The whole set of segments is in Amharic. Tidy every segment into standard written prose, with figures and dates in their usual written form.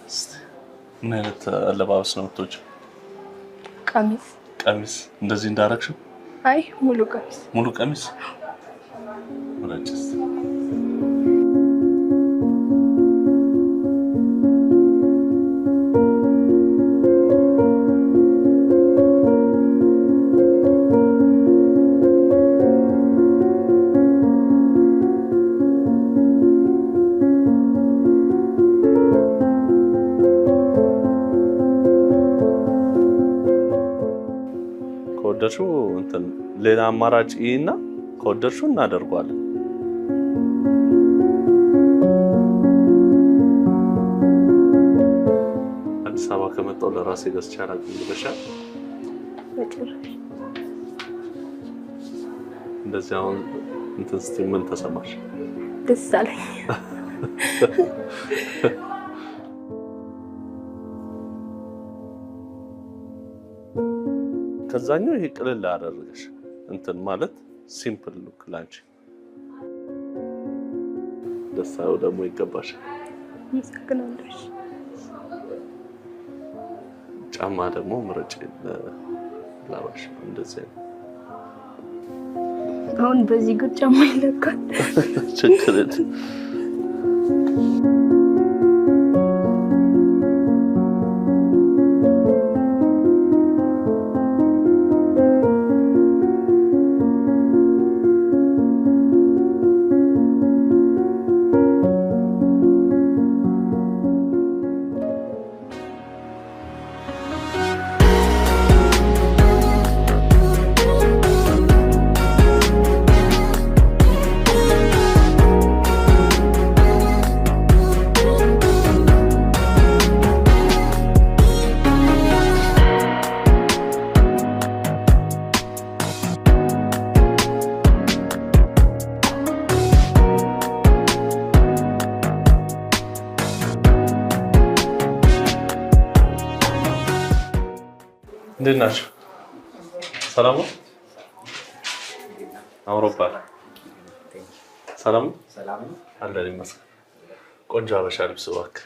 ምን አይነት አለባበስ ነው የምትወጪው? ቀሚስ እንደዚህ እንዳረግሽው? አይ ሙሉ ቀሚስ ምንጭስ ከወደድሽው እንትን ሌላ አማራጭ ይና ከወደድሽው እናደርጋለን። አዲስ አበባ ከመጣሁ ለራሴ ገዝቼ አላውቅም ብለሻል። እንደዚህ አሁን እንትን ስትይ ምን ተሰማሽ? ደስ አለኝ። ከዛኛው ይሄ ቅልል አደረገሽ እንትን ማለት ሲምፕል ሉክ ላንቺ ደሳው ደግሞ ይገባሻል። መስክናለሽ። ጫማ ደግሞ ምረጭ ላባሽ እንደዚህ አሁን በዚህ ጉድ ጫማ ይለካል። ችግር እንዴት ናችሁ? ሰላም ነው? አውሮፓ ሰላም ነው? አለን ይመስገን። ቆንጆ አበሻ ልብስ እባክህ።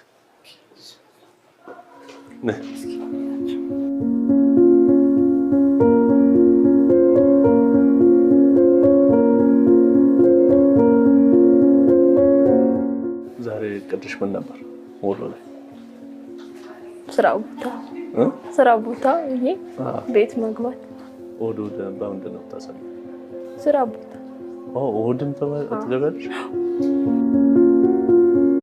ዛሬ ቅድሽ ምን ነበር? ወሎ ላይ ስራ ቦታ ይሄ ቤት መግባት ወዶ በምንድን ነው ታሰለ? ስራ ቦታ እሑድም ትገቢያለሽ?